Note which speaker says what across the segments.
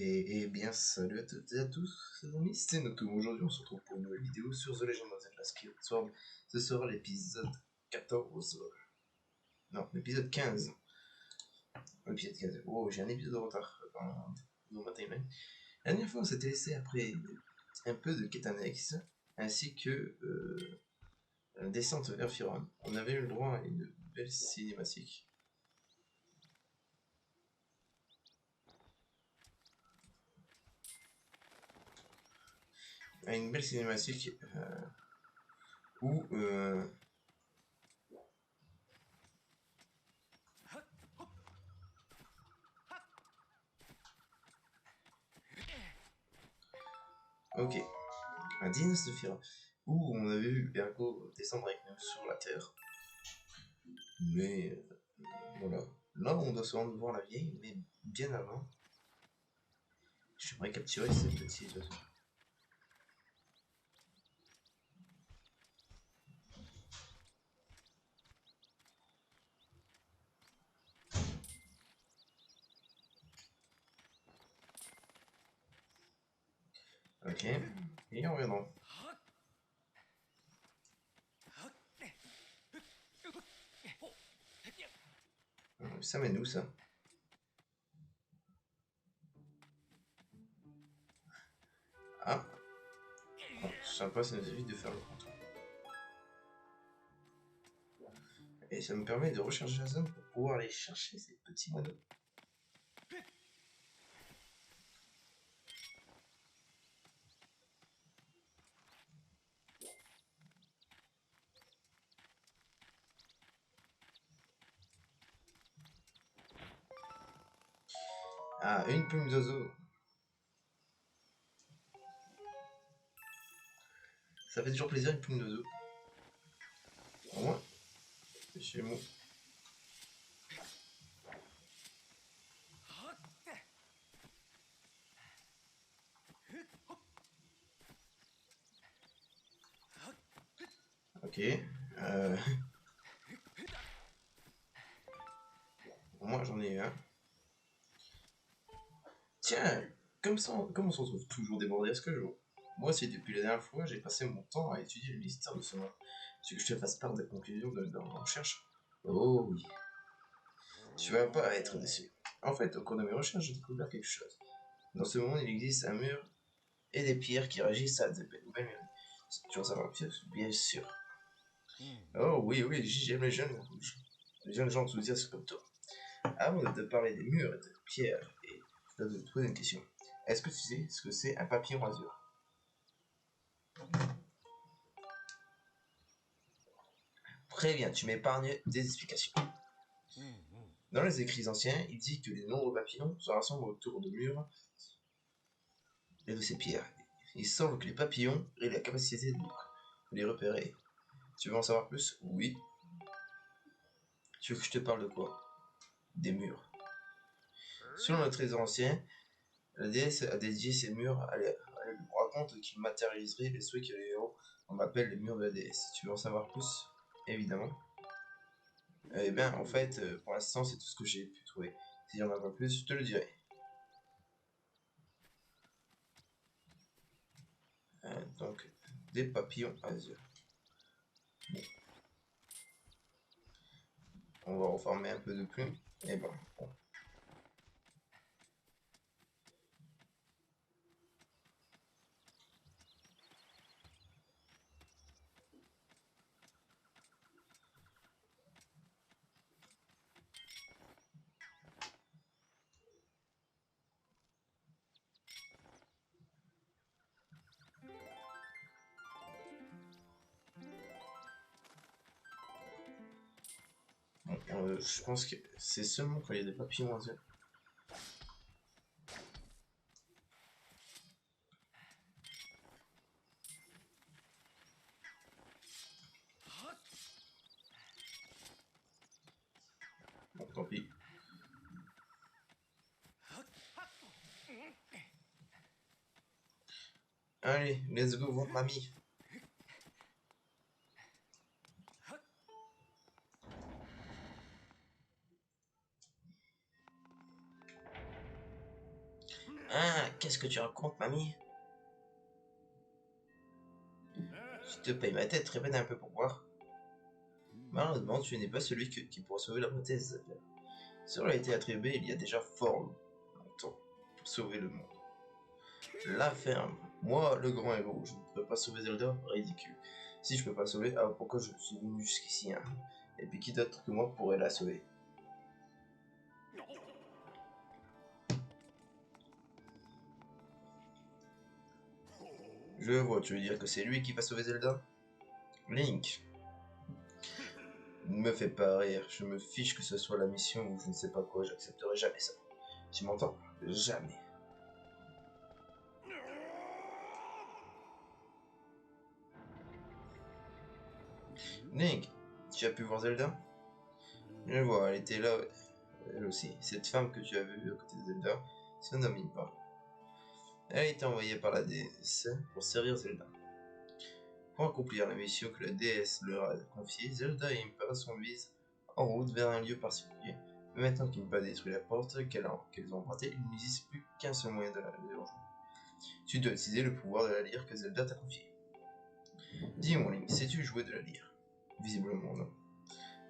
Speaker 1: Et bien, salut à toutes et à tous, les amis, c'est Noto. Aujourd'hui, on se retrouve pour une nouvelle vidéo sur The Legend of Zelda Skyward Sword. Ce sera l'épisode 14. Non, l'épisode 15. L'épisode 15. Oh, j'ai un épisode de retard dans ma timeline. La dernière fois, on s'était laissé après un peu de quête annexe, ainsi que la descente vers Firon. On avait eu le droit à une belle cinématique. Où ok, un dynastie de Firon, où on avait vu Ergo descendre avec nous sur la Terre. Mais voilà. Là, on doit se rendre voir la vieille, mais bien avant, j'aimerais capturer ces petits oiseaux. Ok, et on reviendra. Ça mène où ça? Ah, sympa, ça nous évite de faire le contour. Et ça me permet de recharger la zone pour pouvoir aller chercher ces petits moineaux. Ah, une plume d'oiseau. Ça fait toujours plaisir, une plume d'oiseau. Au moins, c'est chez moi. Ok. Au moins, j'en ai un. Tiens, comme on se retrouve toujours débordé à ce que je vois. Moi aussi, depuis la dernière fois, j'ai passé mon temps à étudier le mystère de ce monde. Tu veux que je te fasse part des conclusions de ma recherche? Oh oui, tu vas pas être déçu. En fait, au cours de mes recherches, j'ai découvert quelque chose. Dans ce monde, il existe un mur et des pierres qui réagissent à de nouvelles mélodies. Tu veux savoir plus? Bien sûr. Oh oui, oui, j'aime les jeunes gens enthousiastes comme toi. Avant de te parler des murs et des pierres, et je dois te poser une question. Est-ce que tu sais ce que c'est un papillon azur? Très bien, tu m'épargnes des explications. Dans les écrits anciens, il dit que les nombreux papillons se rassemblent autour de murs et de ces pierres. Il semble que les papillons aient la capacité de les repérer. Tu veux en savoir plus? Oui. Tu veux que je te parle de quoi? Des murs. Selon le trésor ancien, la déesse a dédié ces murs à elle raconte qu'il matérialiserait les souhaits que les héros on appelle les murs de la déesse. Tu veux en savoir plus? Évidemment. Eh bien, en fait, pour l'instant, c'est tout ce que j'ai pu trouver. Si j'en ai pas plus, je te le dirai. Donc, des papillons azur. Bon. On va reformer un peu de plumes. Et bon. Bon, je pense que c'est seulement quand il y a des papillons azur. Bon, tant pis. Allez, let's go voir mamie. Hein, qu'est-ce que tu racontes, mamie? Je te paye ma tête, répète un peu pour voir. Malheureusement, tu n'es pas celui qui pourra sauver la beauté de Zelda. Cela a été attribué il y a déjà fort longtemps pour sauver le monde. La ferme. Moi, le grand héros, je ne peux pas sauver Zelda? Ridicule. Si je peux pas la sauver, alors pourquoi je suis venu jusqu'ici, hein? Et puis qui d'autre que moi pourrait la sauver? Je vois, tu veux dire que c'est lui qui va sauver Zelda? Link, ne me fais pas rire, je me fiche que ce soit la mission ou je ne sais pas quoi, j'accepterai jamais ça. Tu m'entends? Jamais. Link, tu as pu voir Zelda? Je vois, elle était là, elle aussi. Cette femme que tu as vue à côté de Zelda se nomme Impa. Elle a été envoyée par la déesse pour servir Zelda. Pour accomplir la mission que la déesse leur a confiée, Zelda et Impa s'envisent en route vers un lieu particulier. Mais maintenant qu'Impa détruit la porte qu'elles ont empruntée, il n'existe plus qu'un seul moyen de la rejoindre. Tu dois utiliser le pouvoir de la lyre que Zelda t'a confié. Dis-moi, Link, sais-tu jouer de la lyre? Visiblement non.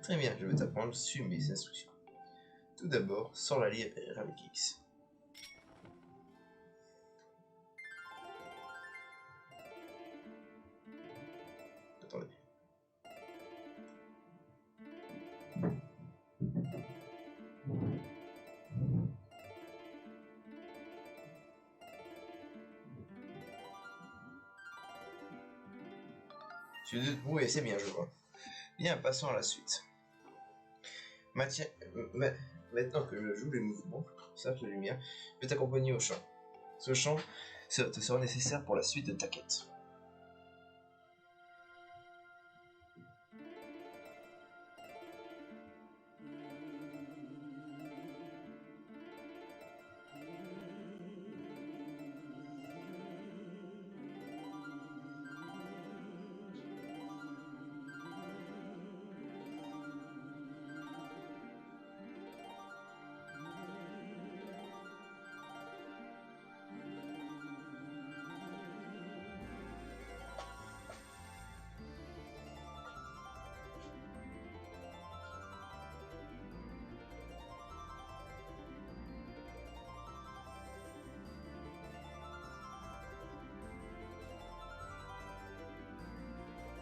Speaker 1: Très bien, je vais t'apprendre, suis mes instructions. Tout d'abord, sors la lyre avec X. Attendez. Oui, c'est bien, je vois. Bien, passons à la suite. Maintenant que je joue les mouvements, cercle de lumière, je vais t'accompagner au champ. Ce champ te sera nécessaire pour la suite de ta quête.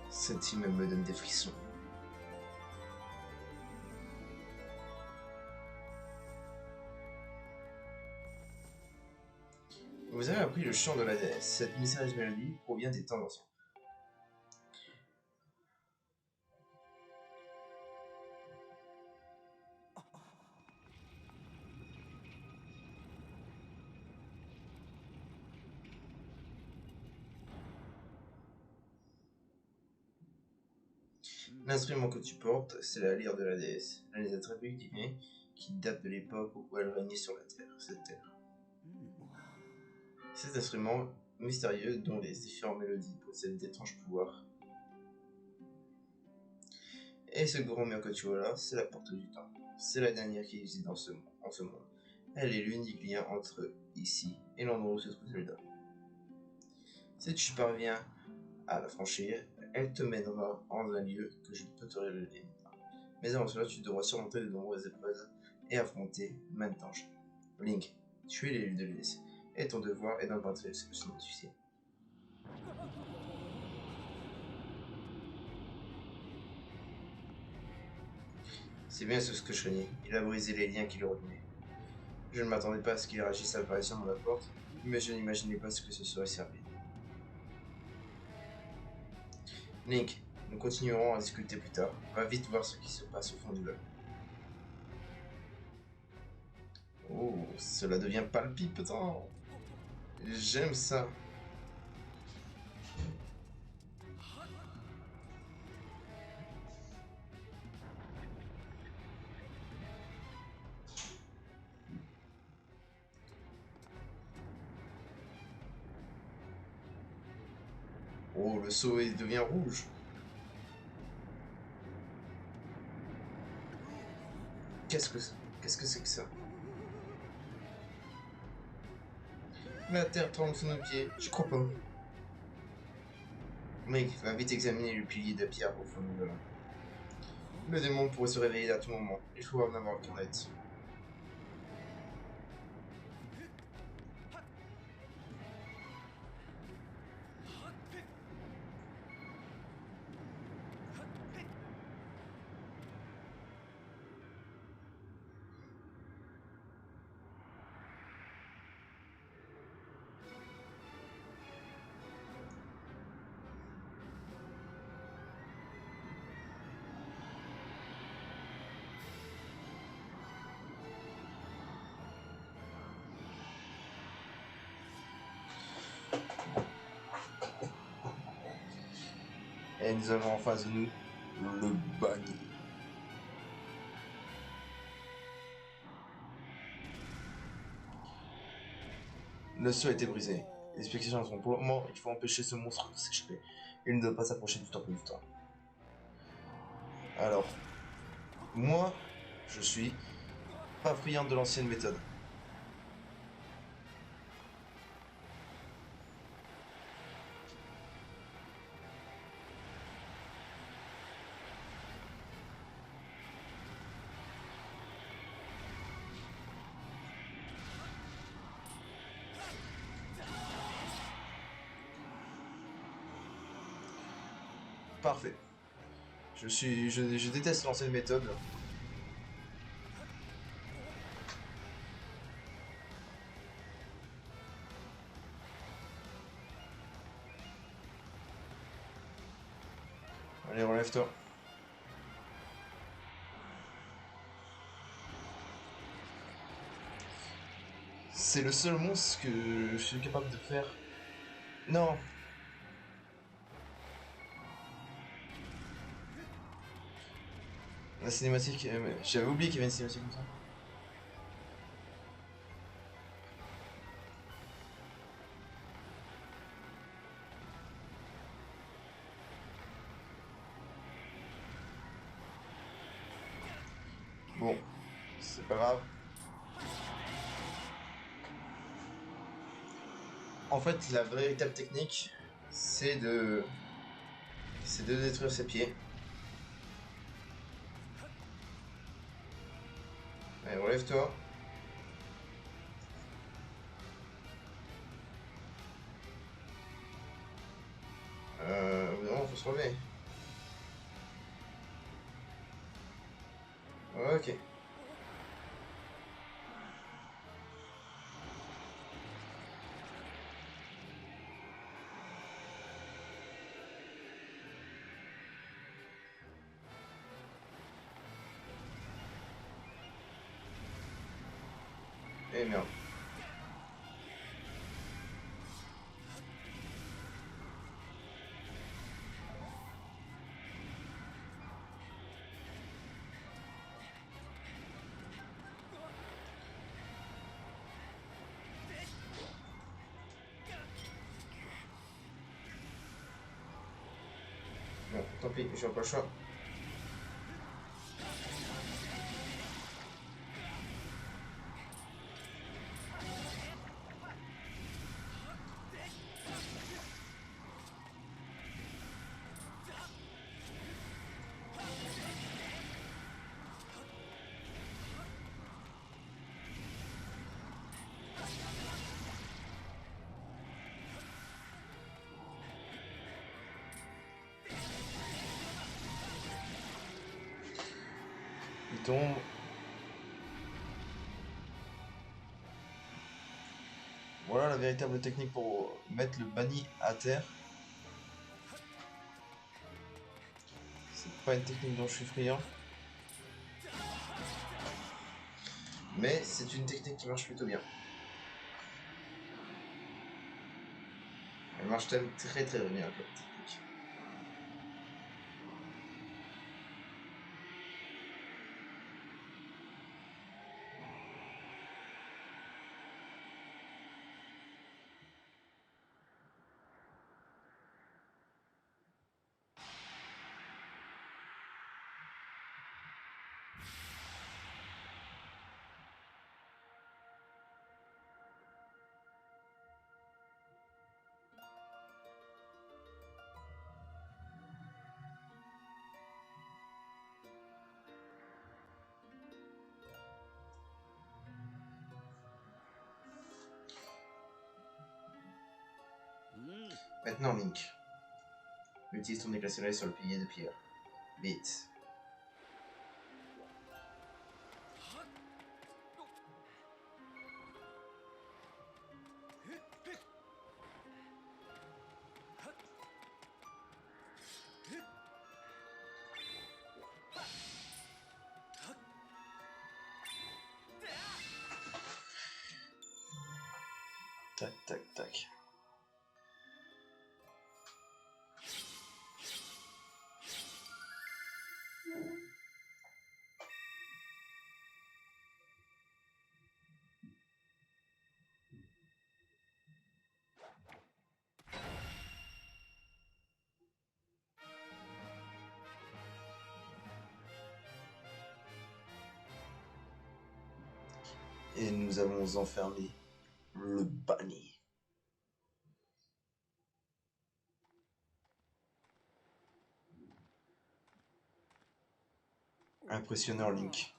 Speaker 1: Cette immeuble me donne des frissons. Vous avez appris le chant de la déesse. Cette mystérieuse mélodie provient des temps anciens. L'instrument que tu portes, c'est la lyre de la déesse, l'un des attributs divins qui date de l'époque où elle régnait sur la terre, cette terre. Cet instrument mystérieux dont les différentes mélodies possèdent d'étranges pouvoirs. Et ce grand mur que tu vois là, c'est la porte du temps. C'est la dernière qui existe en ce monde. Elle est l'unique lien entre ici et l'endroit où se trouve Zelda. Si tu parviens à la franchir, elle te mènera en un lieu que je peux te révéler. Mais avant cela, tu devras surmonter de nombreuses épreuves et affronter maintes dangers. Link, tu es l'élu de l'Ulysse, et ton devoir est d'emprunter le chemin du ciel. C'est bien ce que je craignais. Il a brisé les liens qui le retenaient. Je ne m'attendais pas à ce qu'il réagisse à l'apparition de la porte, mais je n'imaginais pas ce que ce serait servi. Link, nous continuerons à discuter plus tard. Va vite voir ce qui se passe au fond du lac. Oh, cela devient palpitant. J'aime ça. Oh, le seau devient rouge. Qu'est-ce que c'est que ça? La terre tremble sous nos pieds. Je crois pas. Mec, va vite examiner le pilier de pierre au fond de là. Le démon pourrait se réveiller à tout moment. Il faut en avoir le net. Et nous avons en face de nous le banni. Le sceau a été brisé. Les explications sont pour le moment, il faut empêcher ce monstre de s'échapper. Il ne doit pas s'approcher du temple du temps. Alors, moi, je suis pas friand de l'ancienne méthode. Parfait. Je déteste l'ancienne méthode. Allez, relève-toi. C'est le seul monstre que je suis capable de faire. Non. La cinématique, j'avais oublié qu'il y avait une cinématique comme ça. Bon, c'est pas grave. En fait, la véritable technique, c'est de... c'est de détruire ses pieds. Allez, relève-toi. Vraiment, faut se relever. Ok. Eh merde. Bon, tant pis, j'ai pas le choix. Il tombe. Voilà la véritable technique pour mettre le banni à terre. C'est pas une technique dont je suis friand. Mais c'est une technique qui marche plutôt bien. Elle marche très très bien comme technique. Maintenant, Link. Utilise ton éclat céleste sur le pilier de pierre. Vite. Tac, tac, tac. Et nous avons enfermé le banni. Impressionnant, Link.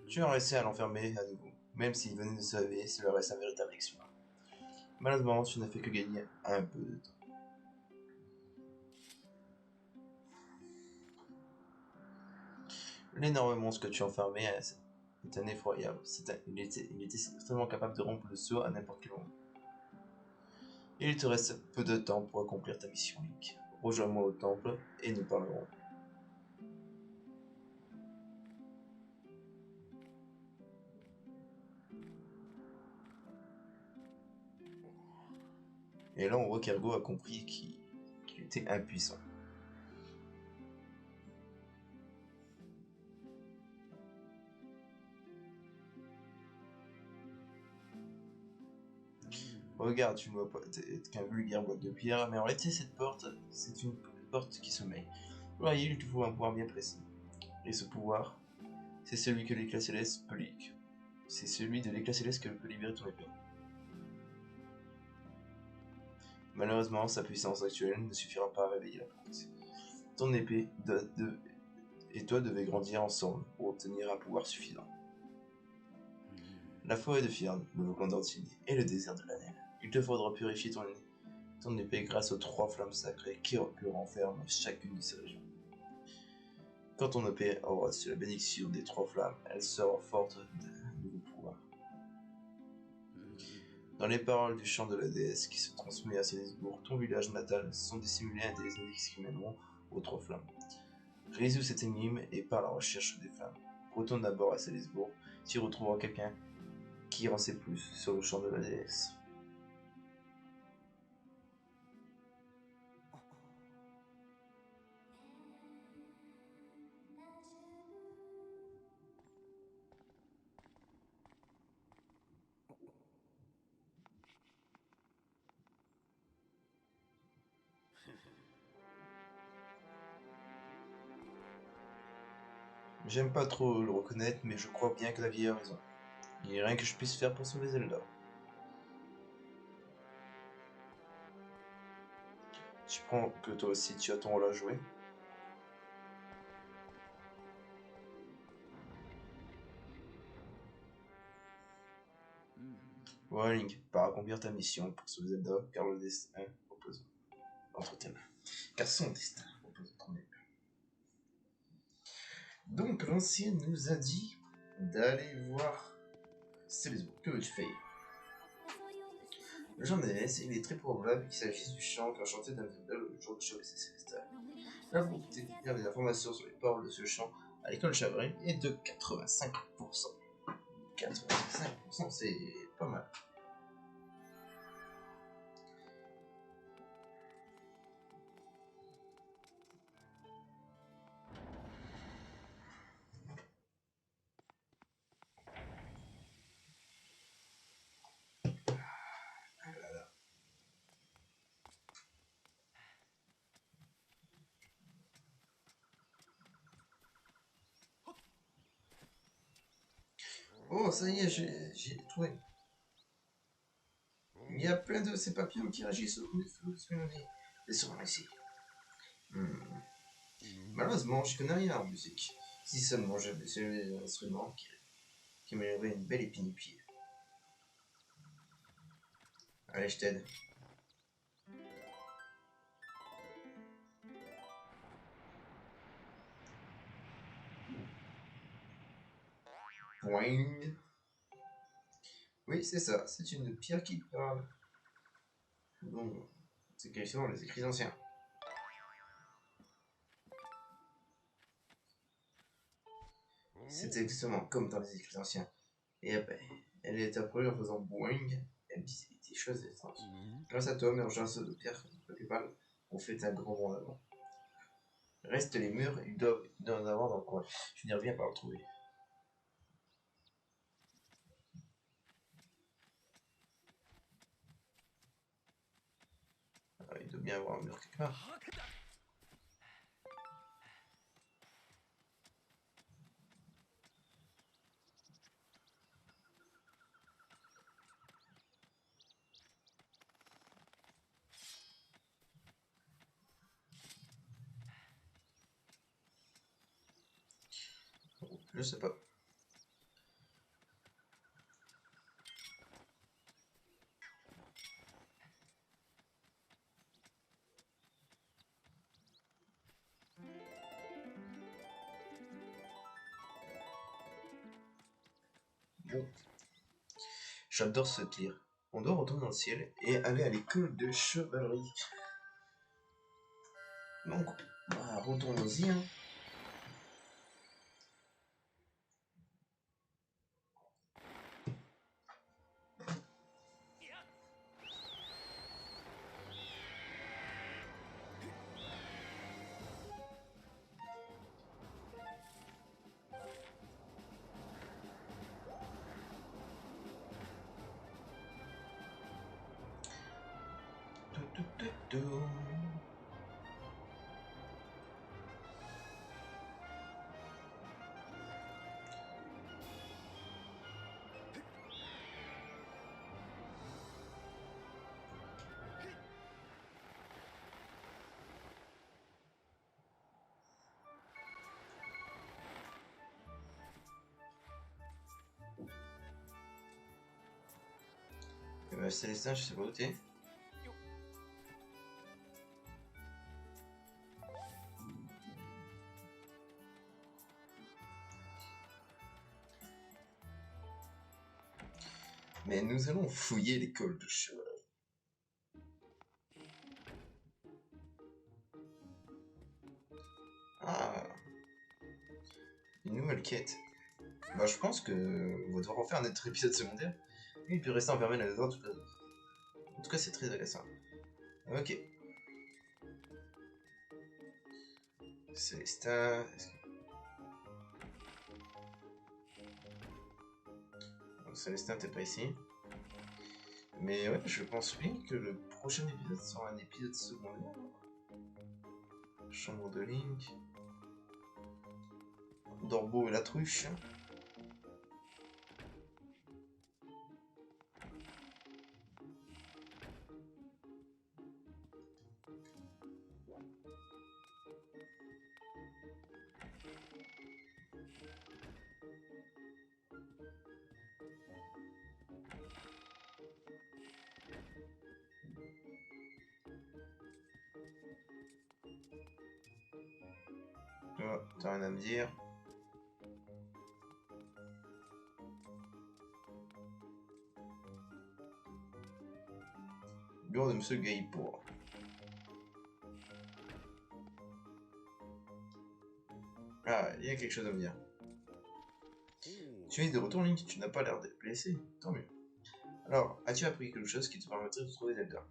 Speaker 1: Tu as réussi à l'enfermer à nouveau. Même s'il venait de se réveiller, cela reste un véritable exploit. Malheureusement, tu n'as fait que gagner un peu de temps. L'énorme monstre que tu as enfermé est un effroyable. Il était certainement capable de rompre le sceau à n'importe quel moment. Il te reste peu de temps pour accomplir ta mission, Link. Rejoins-moi au temple et nous parlerons. Et là, on voit qu'Ergo a compris qu'il était impuissant. Regarde, tu ne vois pas qu'un vulgaire boîte de pierre, mais en réalité, cette porte, c'est une porte qui sommeille. Vous voyez, il te faut un pouvoir bien précis. Et ce pouvoir, c'est celui que l'éclat céleste peut libérer. C'est celui de l'éclat céleste que peut libérer ton épée. Malheureusement, sa puissance actuelle ne suffira pas à réveiller la porte. Ton épée et toi devez grandir ensemble pour obtenir un pouvoir suffisant. La forêt de Firn, le volcan d'Antigny et le désert de l'Anel. Il te faudra purifier ton épée grâce aux 3 flammes sacrées qui renferment chacune de ces régions. Quand ton épée aura reçu la bénédiction des 3 flammes, elle sera forte d'un nouveau pouvoir. Dans les paroles du chant de la déesse qui se transmet à Célisbourg, ton village natal sont dissimulés des indices qui mèneront aux 3 flammes. Résous cette énigme et pars à la recherche des flammes. Retourne d'abord à Célisbourg, tu retrouveras quelqu'un qui en sait plus sur le chant de la déesse. J'aime pas trop le reconnaître, mais je crois bien que la vieille a raison. Il n'y a rien que je puisse faire pour sauver Zelda. Tu prends que toi aussi tu as ton rôle à jouer. Voilà, Link, pars accomplir ta mission pour sauver Zelda, car le destin repose entre tes mains. Car son destin repose entre mes mains. Donc l'ancien nous a dit d'aller voir Célisbourg. Que veux-tu faire? Le chant de Ness, il est très probable qu'il s'agisse du chant qu'a chanté Dame Zelda le jour du chevalier célestal. Là, vous pouvez découvrir des informations sur les paroles de ce chant à l'école Chavrin est de 85%. 85%, c'est pas mal. Oh, ça y est, j'ai trouvé. Il y a plein de ces papillons qui réagissent au laissons ici. Malheureusement, je connais rien en musique. Si seulement j'avais su les instruments qui m'élèveraient une belle épine au pied. Allez, je t'aide. Boing. Oui, c'est ça, c'est une pierre qui parle. Bon, c'est question dans les écrits anciens. C'est exactement comme dans les écrits anciens. Et après, elle est apparue en faisant boing. Elle disait des choses étranges. Grâce à toi, émergence de pierre Pokéball, on fait un grand bond en avant. Restent les murs, ils doivent en avoir dans le coin. Je finirai bien par le trouver. Alors, il doit bien avoir un mur quelque part. Je sais pas. Bon. J'adore ce tir. On doit retourner dans le ciel et aller à l'école de chevalerie. Donc, bah, retournons-y. Hein. Célestin, je sais pas où t'es. Mais nous allons fouiller l'école de chevalerie. Ah, une nouvelle quête. Bah, je pense que on va devoir en faire un autre épisode secondaire. Et puis rester enfermé dans les autres. En tout cas, c'est très agaçant. Ok. Célestin. Célestin, t'es pas ici. Mais ouais, je pense bien que le prochain épisode sera un épisode secondaire. Chambre de Link. Dorbo et la truche. Oh, t'as rien à me dire. Bureau de Monsieur Gaipour. Ah, il y a quelque chose à me dire. Tu es de retour, Link, tu n'as pas l'air d'être blessé, tant mieux. Alors, as-tu appris quelque chose qui te permettrait de trouver Zelda?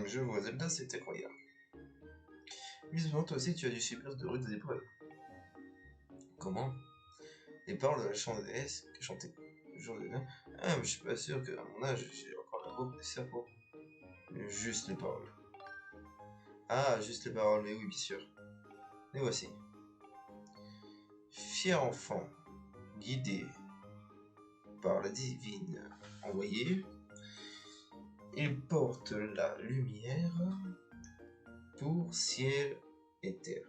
Speaker 1: Je vois, Zelda, c'est incroyable. Visiblement, toi aussi, tu as dû subir de rudes épreuves. Comment? Les paroles de la chanson de déesse que chantait le jour de l'an. Ah, mais je suis pas sûr qu'à mon âge, j'ai encore la boucle des cerveaux. Juste les paroles. Ah, juste les paroles, mais oui, bien sûr. Les voici. Fier enfant, guidé par la divine envoyée, il porte la lumière pour ciel et terre.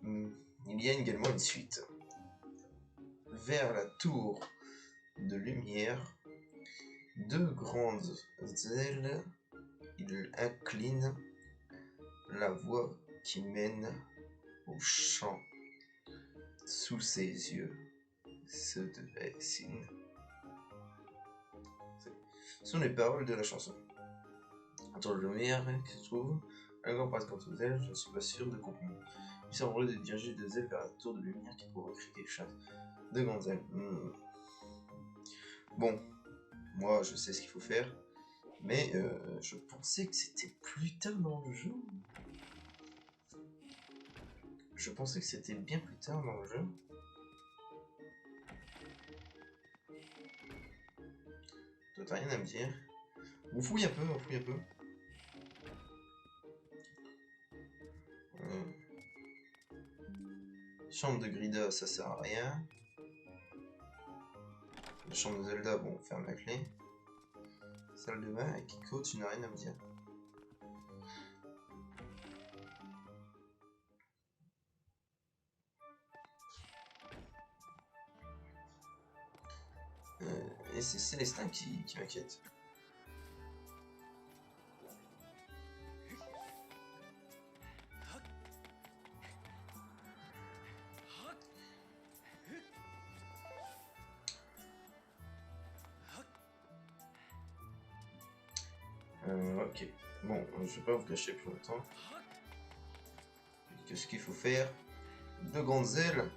Speaker 1: Il y a également une suite. vers la tour de lumière. Deux grandes ailes, il incline la voie qui mène au champ. Sous ses yeux se dessine. Ce sont les paroles de la chanson. Tour de lumière qui se trouve un grand passe contre elle, je ne suis pas sûr de comprendre. Il semblerait de diriger deux ailes vers la tour de lumière qui pourrait créer quelque chose. Deux grandes ailes. Bon, moi je sais ce qu'il faut faire, mais je pensais que c'était plus tard dans le jeu. Je pensais que c'était bien plus tard dans le jeu. Toi t'as rien à me dire. On fouille un peu, on fouille un peu. Chambre de Grida, ça sert à rien. La chambre de Zelda, bon, on ferme la clé. Salle de bain, et Kiko, tu n'as rien à me dire. Et c'est Célestin qui m'inquiète. Ok. Bon, je vais pas vous cacher plus longtemps. Qu'est-ce qu'il faut faire? Deux grandes ailes.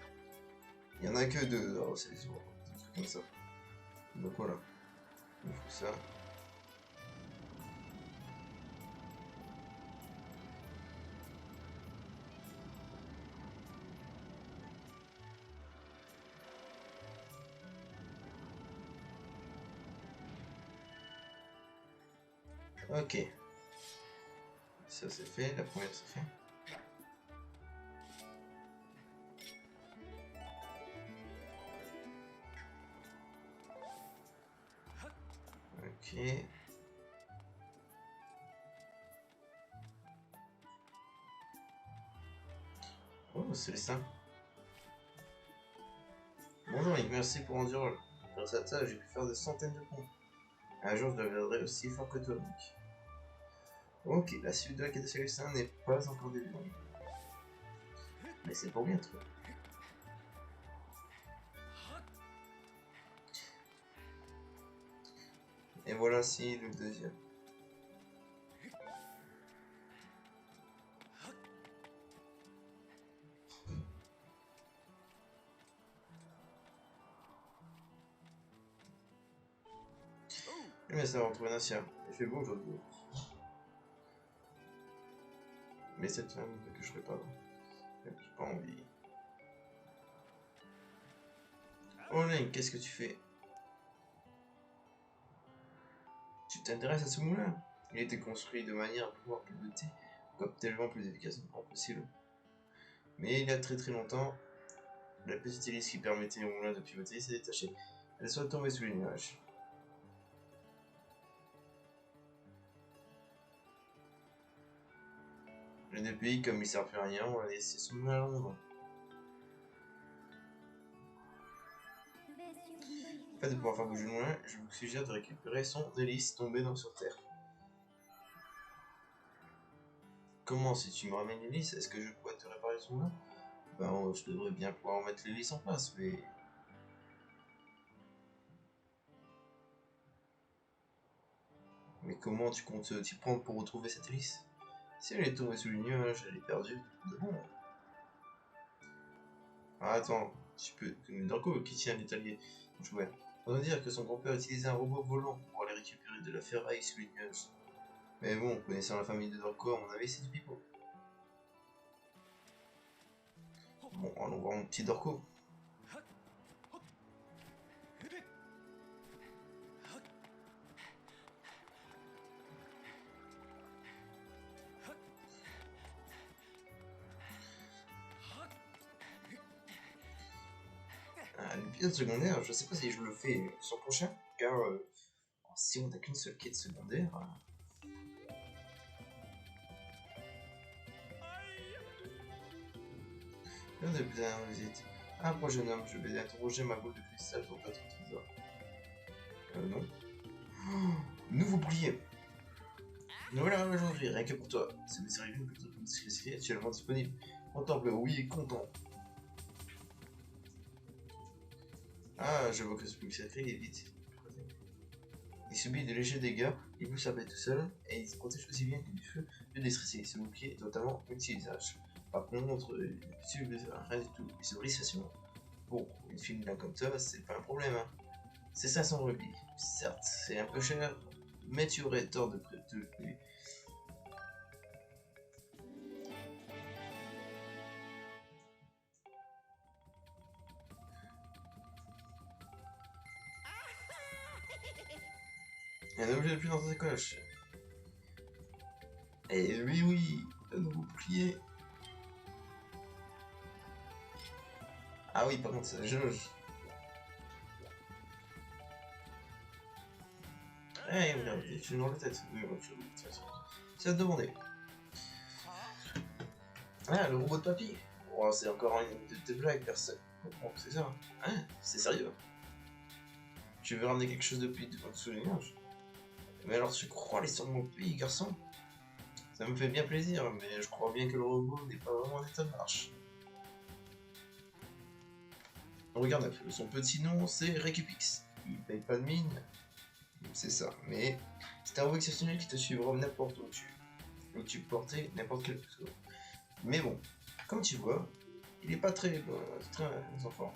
Speaker 1: Il y en a que deux. Alors c'est des trucs comme ça. Donc voilà. Il faut ça. Ok. Ça c'est fait. La première c'est fait. Ok. Oh, Célestin. Bonjour Nick, merci pour Endurol. Grâce à ça, j'ai pu faire des centaines de points. Un jour, je deviendrai aussi fort que toi, Nick. Ok, la suite de la quête de Célestin n'est pas encore débutée. Mais c'est pour bientôt. Et voilà si le deuxième. Mais ça va retrouver Nassia. Il fait beau aujourd'hui. Mais cette femme que je ferai pas. J'ai pas envie. Oh Link, qu'est-ce que tu fais? Tu t'intéresses à ce moulin? Il a été construit de manière à pouvoir piloter comme tellement plus efficacement possible. Mais il y a très longtemps, la petite hélice qui permettait au moulin de pivoter s'est détachée. Elle soit tombée sous les nuages. Les deux pays, comme il ne sert plus à rien, on l'a laissé son moulin à Londres. Afin de pouvoir faire bouger le moulin, je vous suggère de récupérer son hélice tombée sur terre. Comment, si tu me ramènes l'hélice, est-ce que je pourrais te réparer son moulin? Ben, je devrais bien pouvoir mettre l'hélice en place, mais... Mais comment tu comptes t'y prendre pour retrouver cette hélice? Si elle est tombée sous les nuages, elle est perdue. De bon. Ah, attends, tu peux... Darko qui tient l'étalier. On va dire que son grand-père utilisait un robot volant pour aller récupérer de la ferraille sous les nuages. Mais bon, connaissant la famille de Darko, à mon avis, c'est du pipeau. Bon, allons voir mon petit Darko. L'épisode secondaire, je sais pas si je le fais sur le prochain, car si on n'a qu'une seule quête secondaire... Bien de bien visite. Ah, bon jeune homme, je vais interroger ma boule de cristal pour votre trésor. Non. Oh, nouveau bouclier. Nous voilà aujourd'hui, rien que pour toi. C'est misérieux que ton discrétion est actuellement disponible. Contemple, oui, et content. Ah, je vois que ce bouclier sacré est vite. Il subit de légers dégâts, il peut s'arrêter tout seul, et il se protège aussi bien que du feu de déstresser. Ce bouclier est totalement multi-usage. Par contre, il ne subit rien du tout. Il se brise facilement. Bon, une fille là comme ça, c'est pas un problème, hein. C'est 500 rubis. Certes, c'est un peu cher, mais tu aurais tort de le payer. Il y a un objet de plus dans ta coche. Eh oui, oui, un nouveau bouclier. Ah oui, par contre, ça jauge. Eh, regarde, tu dans la tête. Oui, bon, c'est à te demander. Ah, le robot de papy. Oh, c'est encore une de tes blagues, personne. Bon, c'est ça. Hein, c'est sérieux. Tu veux ramener quelque chose depuis de votre souvenir? Mais alors, tu crois à l'histoire de mon pays, garçon? Ça me fait bien plaisir, mais je crois bien que le robot n'est pas vraiment en état de marche. Regarde, son petit nom, c'est Recupix. Il paye pas de mine, c'est ça. Mais c'est un robot exceptionnel qui te suivra n'importe où tu portais n'importe quel chose. Mais bon, comme tu vois, il est pas très en forme.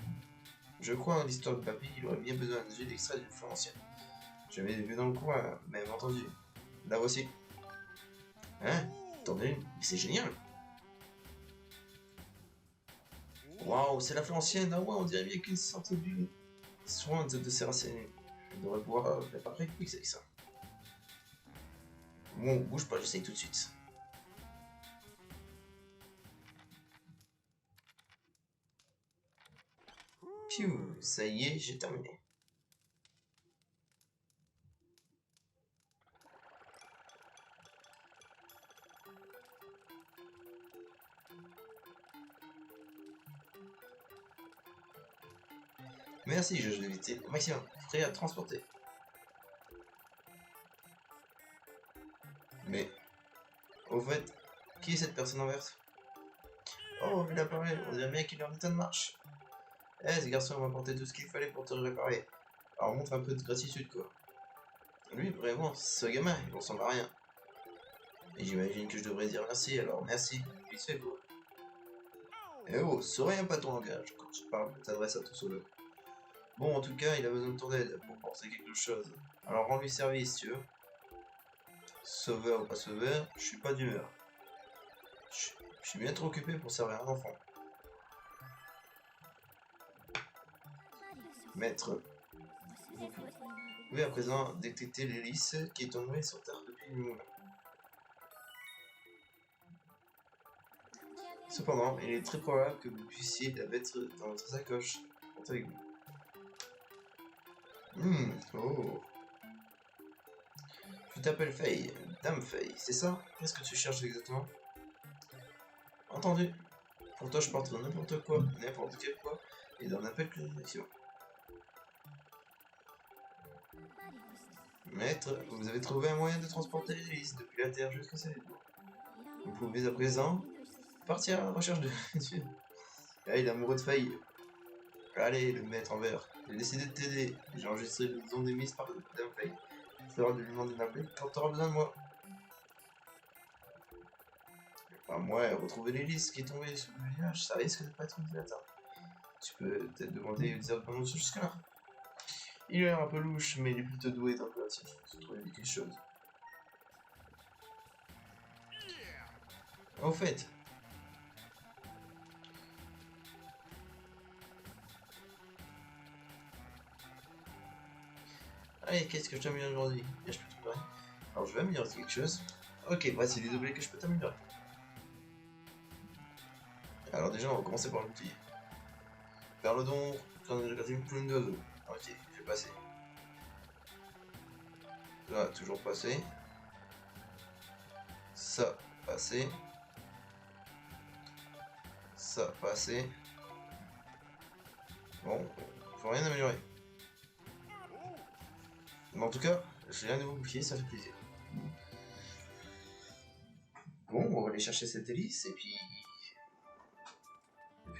Speaker 1: Je crois en l'histoire de papy, il aurait bien besoin d'un jeu d'extrait d'une fleur ancienne. J'avais vu dans le coin, même entendu. La voici. Hein? T'en as une? Mais c'est génial! Waouh, c'est la fleur ancienne! Ah ouais, on dirait bien qu'une sorte d'huile. Soin de ses racines. Je devrais pouvoir préparer quick avec ça. Bon, bouge pas, j'essaye tout de suite. Piou, ça y est, j'ai terminé. Merci, je vais éviter au maximum. Prêt à transporter. Mais, au fait, qui est cette personne en verte? Oh, il apparaît, on dirait bien qu'il est en état de marche. Eh, ce garçon m'a apporté tout ce qu'il fallait pour te réparer. Alors montre un peu de gratitude, quoi. Lui, vraiment, ce gamin, il ressemble à rien. Et j'imagine que je devrais dire merci, alors merci, vite fait, quoi. Eh oh, saurais pas ton langage quand tu parles, t'adresses à ton sauveur. Bon, en tout cas, il a besoin de ton aide pour penser quelque chose. Alors rends-lui service, tu veux. Sauveur ou pas sauveur, je suis pas d'humeur. Je suis bien trop occupé pour servir un enfant. Maître, vous pouvez à présent détecter l'hélice qui est tombée sur Terre depuis une mois. Cependant, il est très probable que vous puissiez la mettre dans votre sacoche. Comptez avec vous. Oh. Tu t'appelles Faye, Dame Faye, c'est ça? Qu'est-ce que tu cherches exactement? Entendu. Pour toi, je porterai n'importe quoi, n'importe quel poids, et dans n'importe quelle direction. Maître, vous avez trouvé un moyen de transporter l'hélice depuis la Terre jusqu'à cette étoile. Vous pouvez à présent partir à la recherche de... Ah, il est amoureux de Faye. Allez, le maître en vert. J'ai décidé de t'aider. J'ai enregistré le ondes émises par Dame Faye. Tu feras de lui demander d'appeler quand tu auras besoin de moi. Enfin, moi, retrouver l'hélice qui est tombée sur le village, ça risque de pas être une flatter. Tu peux peut-être demander aux autres pendant jusque-là. Il a l'air un peu louche, mais il est plutôt doué dans le tir. Je trouve quelque chose. Au fait, allez, qu'est-ce que je t'améliore aujourd'hui? Je peux te préparer. Alors, je vais améliorer quelque chose. Ok, voici les objets que je peux t'améliorer. Alors, déjà, on va commencer par le bouclier. Perlodon, plein d'oiseaux. Ok, je vais passer. Là, toujours passé. Ça, passé. Ça, passé. Bon, faut rien améliorer. Mais en tout cas, j'ai un nouveau bouclier, ça fait plaisir. Bon, on va aller chercher cette hélice et puis...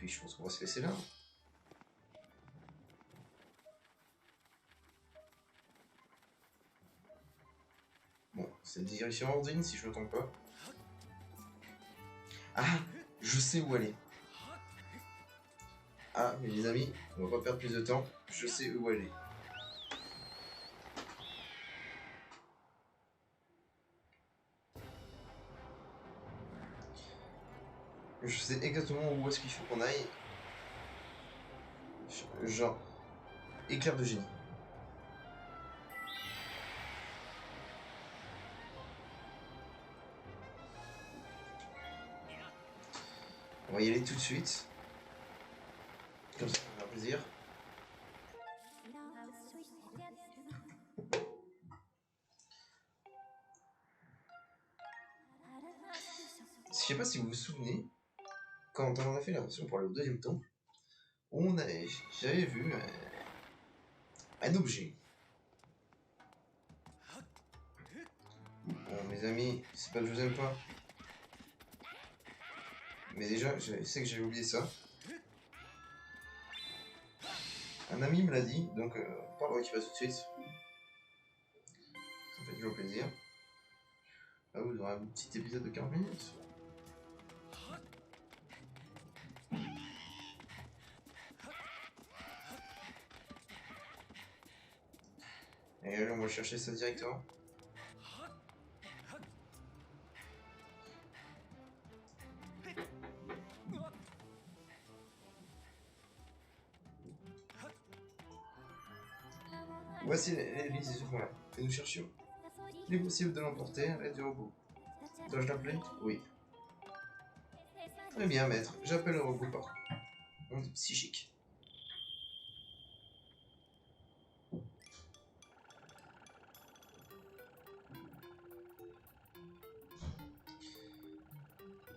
Speaker 1: je pense qu'on va se laisser là. Bon, c'est direction Ordine si je me trompe pas. Ah, je sais où aller. Ah, mais les amis, on va pas perdre plus de temps. Je sais où aller. Je sais exactement où est-ce qu'il faut qu'on aille. Genre, éclair de génie. On va y aller tout de suite. Comme ça, ça va faire plaisir. Je sais pas si vous vous souvenez, quand on a fait la version pour aller au deuxième temple, j'avais vu un objet. Bon, mes amis, c'est pas que je vous aime pas. Mais déjà, je sais que j'ai oublié ça. Un ami me l'a dit, donc on parlera qui va tout de suite. Ça fait toujours plaisir. Ah, vous aurez un petit épisode de 40 minutes. Et là, on va chercher ça directement. Voici les listes de ce point-là. Et nous cherchions. Il est possible de l'emporter à l'aide du robot. Dois-je l'appeler? Oui. Très bien, maître. J'appelle le robot par onde psychique.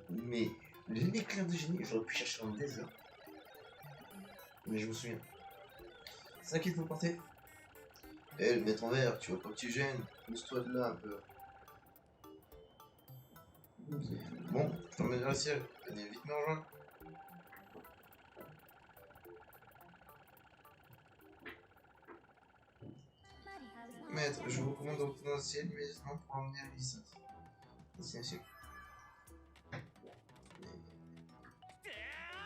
Speaker 1: Mais l'éclair de génie, j'aurais pu chercher dans le désert. Mais je me souviens. C'est ça qu'il faut porter. Eh, le maître en vert, tu vois pas que tu gênes. Pousse-toi de là un peu. Bon, je t'emmène vers le ciel. Venez vite me rejoindre. Maître, je vous recommande de retourner dans le ciel immédiatement pour emmener à ici. Destination.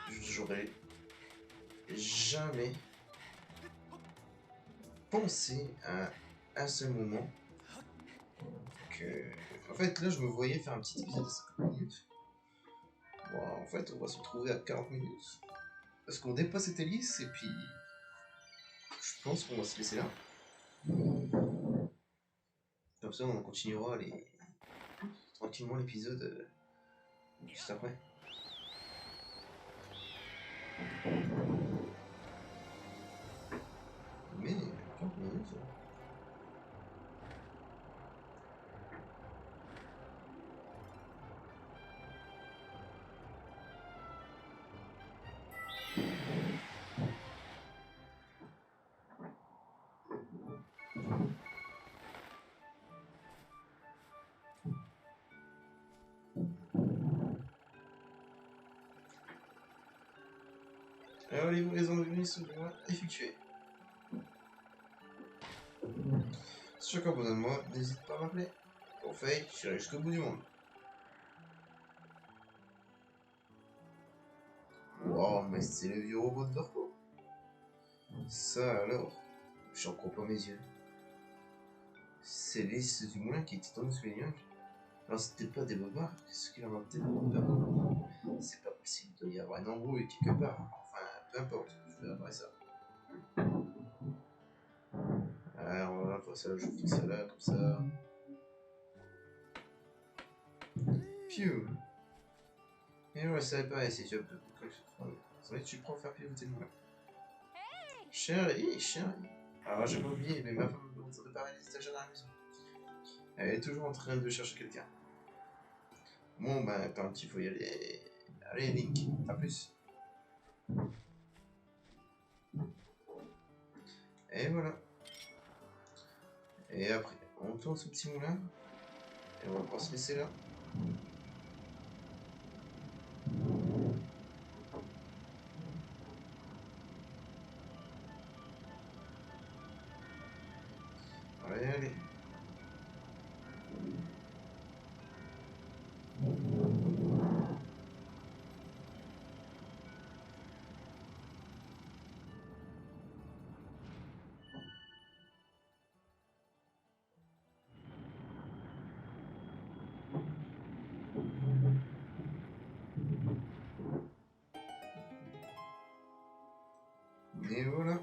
Speaker 1: J'aurais jamais pensé à un seul moment que... En fait, là, je me voyais faire un petit épisode de 50 minutes. Bon, en fait, on va se retrouver à 40 minutes. Parce qu'on dépasse cette hélice, et puis... Je pense qu'on va se laisser là. Comme ça, on continuera tranquillement l'épisode juste après. Mais 40 minutes... Alors, les livraisons de venus sont bien effectuées. Si chacun a besoin de moi, n'hésite pas à m'appeler. Pour Faye, j'irai jusqu'au bout du monde. Wow, mais c'est le vieux robot de Dorco. Ça alors, j'en crois pas mes yeux. C'est l'hélice du moulin qui était dans le souvenir. Alors c'était pas des bobards, qu'est-ce qu'il en a peut-être pas. C'est pas possible, il doit y avoir un embrouille quelque part. Enfin, peu importe, je vais après ça. Alors voilà, pour ça, je fais ça là, comme ça. Phew. Et ouais, ça pas si tu peux. Ça va être super pour faire pivoter le moulin. Chérie. Alors j'ai pas oublié, mais ma femme me demande de parler des stagiaires à la maison. Elle est toujours en train de chercher quelqu'un. Bon, ben, quand il faut y aller. Allez, Link, à plus. Et voilà. Et après, on tourne ce petit moulin. Et on va pouvoir se laisser là. Allez, allez. Et voilà.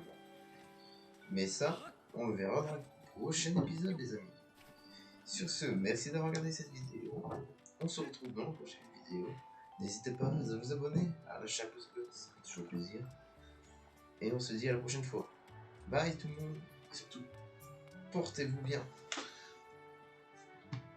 Speaker 1: Mais ça, on le verra dans le prochain épisode, les amis. Sur ce, merci d'avoir regardé cette vidéo. On se retrouve dans la prochaine vidéo. N'hésitez pas à vous abonner, à lâcher un pouce bleu, ça fait toujours plaisir. Et on se dit à la prochaine fois. Bye tout le monde. Et surtout, portez-vous bien.